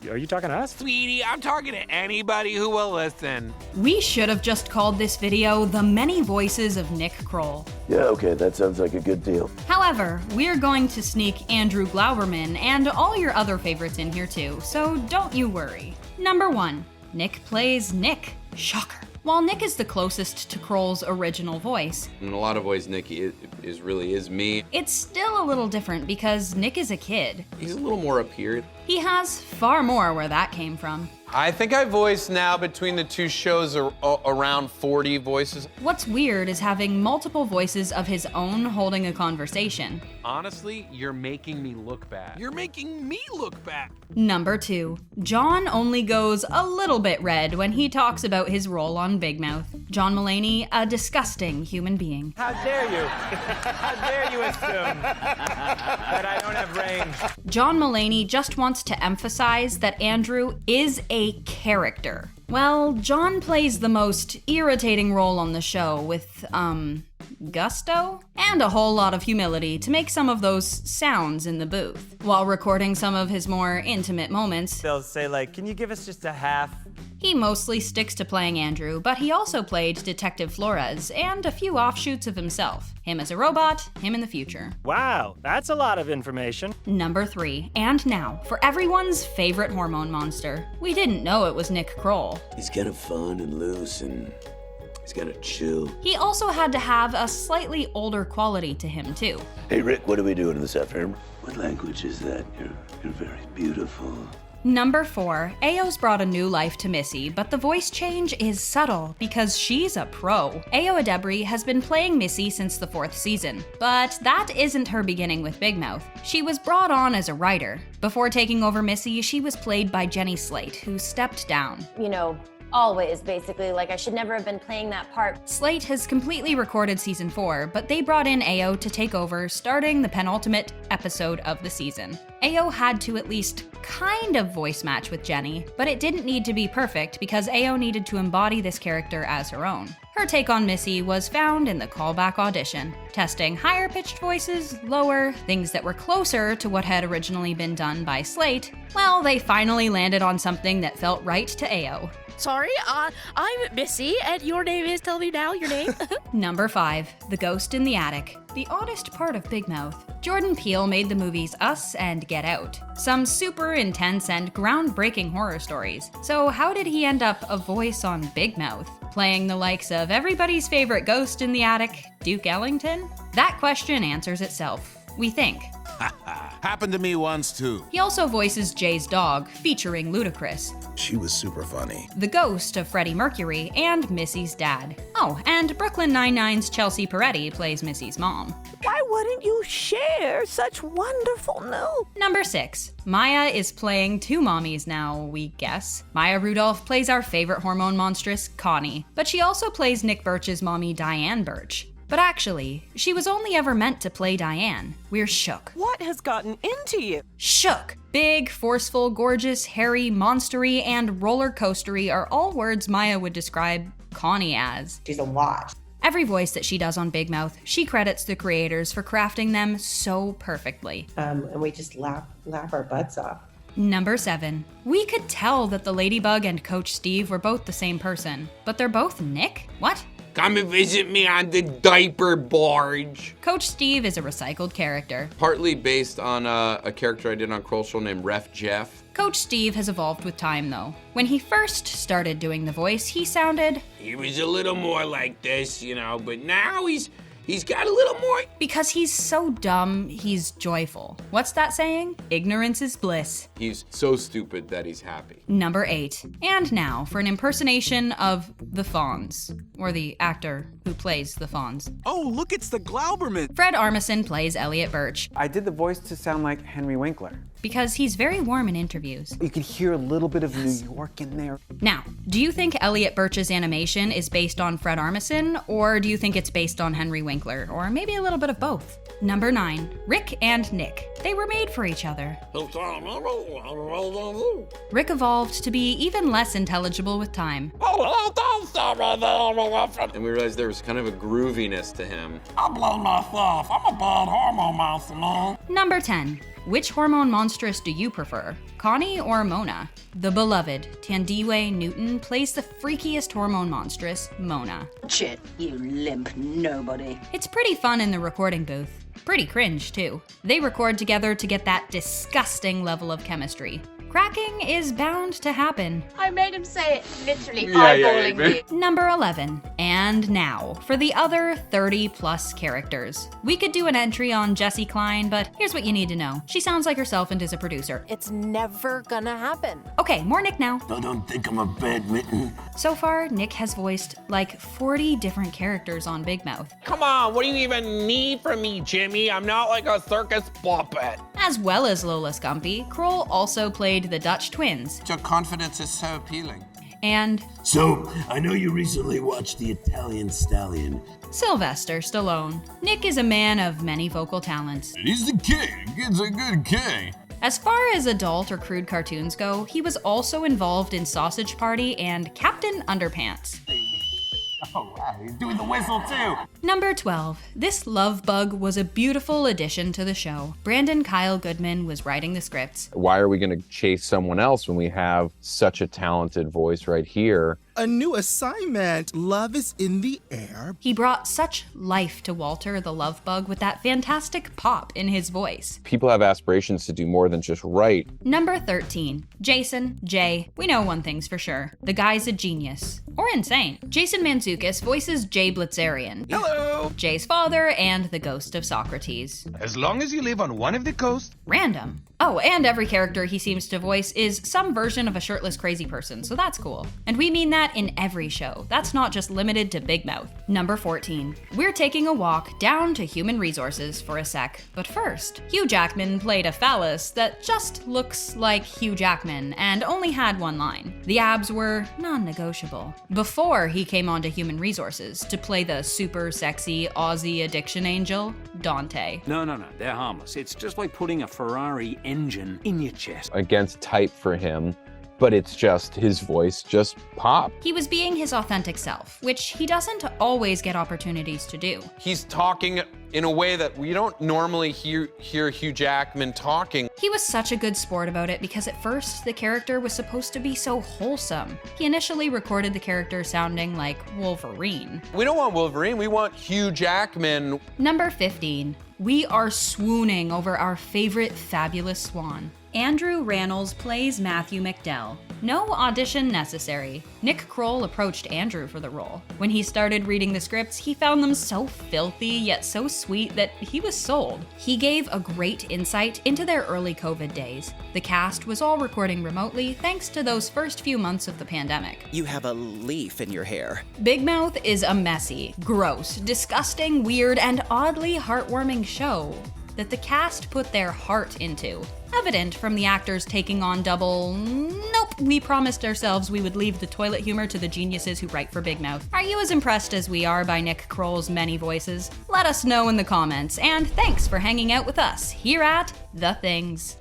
Are you talking to us? Sweetie, I'm talking to anybody who will listen. We should have just called this video The Many Voices of Nick Kroll. Yeah, okay, that sounds like a good deal. However, we're going to sneak Andrew Glauberman and all your other favorites in here too, so don't you worry. Number 1. Nick plays Nick. Shocker. While Nick is the closest to Kroll's original voice, in a lot of ways, Nick really is me. It's still a little different because Nick is a kid. He's a little more up here. He has far more where that came from. I think I voiced now between the two shows around 40 voices. What's weird is having multiple voices of his own holding a conversation. Honestly, you're making me look bad. You're making me look bad. Number 2. John only goes a little bit red when he talks about his role on Big Mouth. John Mulaney, a disgusting human being. How dare you? How dare you assume that I don't have range? John Mulaney just wants to emphasize that Andrew is a character. Well, John plays the most irritating role on the show with, gusto? And a whole lot of humility to make some of those sounds in the booth. While recording some of his more intimate moments, They'll say like, can you give us just a half? he mostly sticks to playing Andrew, but he also played Detective Flores and a few offshoots of himself. Him as a robot, him in the future. Wow, that's a lot of information. Number 3, and now, for everyone's favorite hormone monster. We didn't know it was Nick Kroll. He's kind of fun and loose and he's kind of chill. He also had to have a slightly older quality to him, too. Hey, Rick, what are we doing this afternoon? What language is that? You're very beautiful. Number 4, Ayo's brought a new life to Missy, but the voice change is subtle because she's a pro. Ayo Edebiri has been playing Missy since the 4th season, but that isn't her beginning with Big Mouth. She was brought on as a writer. Before taking over Missy, she was played by Jenny Slate, who stepped down. You know, always, basically. Like, I should never have been playing that part. Slate has completely recorded season 4, but they brought in Ayo to take over, starting the penultimate episode of the season. Ayo had to at least kind of voice match with Jenny, but it didn't need to be perfect because Ayo needed to embody this character as her own. Her take on Missy was found in the callback audition, testing higher-pitched voices, lower, things that were closer to what had originally been done by Slate. Well, they finally landed on something that felt right to Ayo. Sorry, I'm Missy, and your name is, tell me now your name. Number 5, The Ghost in the Attic. The oddest part of Big Mouth. Jordan Peele made the movies Us and Get Out. Some super intense and groundbreaking horror stories. So how did he end up a voice on Big Mouth? Playing the likes of everybody's favorite ghost in the attic, Duke Ellington? That question answers itself, we think. Happened to me once too. He also voices Jay's dog, featuring Ludacris, She was super funny. the ghost of Freddie Mercury, and Missy's dad. Oh, and Brooklyn Nine-Nine's Chelsea Peretti plays Missy's mom. Why wouldn't you share such wonderful news? Number 6. Maya is playing 2 mommies now, we guess. Maya Rudolph plays our favorite hormone monstress, Connie, but she also plays Nick Birch's mommy, Diane Birch. But actually, she was only ever meant to play Diane. We're shook. What has gotten into you? Shook. Big, forceful, gorgeous, hairy, monstery, and roller coastery are all words Maya would describe Connie as. She's a lot. Every voice that she does on Big Mouth, she credits the creators for crafting them so perfectly. And we just laugh our butts off. Number 7. We could tell that the Ladybug and Coach Steve were both the same person, but they're both Nick? What? Come and visit me on the diaper barge. Coach Steve is a recycled character. Partly based on a character I did on Kroll Show named Ref Jeff. Coach Steve has evolved with time, though. When he first started doing the voice, he sounded... He was a little more like this, but now he's got a little more... Because he's so dumb, he's joyful. What's that saying? Ignorance is bliss. He's so stupid that he's happy. Number 8. And now for an impersonation of the Fonz, or the actor who plays the Fonz. Oh, look, it's the Glauberman. Fred Armisen plays Elliot Birch. I did the voice to sound like Henry Winkler. Because he's very warm in interviews. You could hear a little bit of New York in there. Now, do you think Elliot Birch's animation is based on Fred Armisen, or do you think it's based on Henry Winkler, or maybe a little bit of both? Number 9, Rick and Nick. They were made for each other. Rick evolved to be even less intelligible with time. And we realized there was kind of a grooviness to him. I blame myself. I'm a bad hormone monster, man. Number 10, which hormone monstress do you prefer? Connie or Mona? The beloved Thandiwe Newton plays the freakiest hormone monstress, Mona. Shit, you limp nobody. It's pretty fun in the recording booth. Pretty cringe, too. They record together to get that disgusting level of chemistry. Cracking is bound to happen. I made him say it, literally eyeballing me. Number 11. And now, for the other 30-plus characters. We could do an entry on Jessie Klein, but here's what you need to know. She sounds like herself and is a producer. It's never gonna happen. Okay, more Nick now. I don't think I'm a bedridden. So far, Nick has voiced like 40 different characters on Big Mouth. Come on, what do you even need from me, Jimmy? I'm not like a circus puppet. As well as Lola Skumpy, Kroll also played the Dutch twins. Your confidence is so appealing. And So, I know you recently watched The Italian Stallion. Sylvester Stallone. Nick is a man of many vocal talents. He's the king. It's a good king. As far as adult or crude cartoons go, he was also involved in Sausage Party and Captain Underpants. Oh, wow, he's doing the whistle too. Number 12. This love bug was a beautiful addition to the show. Brandon Kyle Goodman was writing the scripts. Why are we going to chase someone else when we have such a talented voice right here? A new assignment. Love is in the air. He brought such life to Walter the love bug with that fantastic pop in his voice. People have aspirations to do more than just write. Number 13. Jason, Jay. We know one thing's for sure. The guy's a genius. Or insane. Jason Mantzoukas voices Jay Blitzerian. Hello. Jay's father and the ghost of Socrates. As long as you live on one of the coasts. Random. Oh, and every character he seems to voice is some version of a shirtless crazy person, so that's cool. And we mean that in every show. That's not just limited to Big Mouth. Number 14. We're taking a walk down to human resources for a sec. But first, Hugh Jackman played a phallus that just looks like Hugh Jackman and only had one line. The abs were non-negotiable. Before he came onto human resources to play the super sexy Aussie addiction angel, Dante. No, they're harmless. It's just like putting a Ferrari engine in your chest. Against type for him, but it's just his voice just popped. He was being his authentic self, which he doesn't always get opportunities to do. He's talking in a way that we don't normally hear Hugh Jackman talking. He was such a good sport about it because at first the character was supposed to be so wholesome. He initially recorded the character sounding like Wolverine. We don't want Wolverine, we want Hugh Jackman. Number 15. We are swooning over our favorite fabulous swan. Andrew Rannells plays Matthew McDell. No audition necessary. Nick Kroll approached Andrew for the role. When he started reading the scripts, he found them so filthy yet so sweet that he was sold. He gave a great insight into their early COVID days. The cast was all recording remotely thanks to those first few months of the pandemic. You have a leaf in your hair. Big Mouth is a messy, gross, disgusting, weird, and oddly heartwarming show that the cast put their heart into. Evident from the actors taking on double, nope, we promised ourselves we would leave the toilet humor to the geniuses who write for Big Mouth. Are you as impressed as we are by Nick Kroll's many voices? Let us know in the comments, and thanks for hanging out with us here at The Things.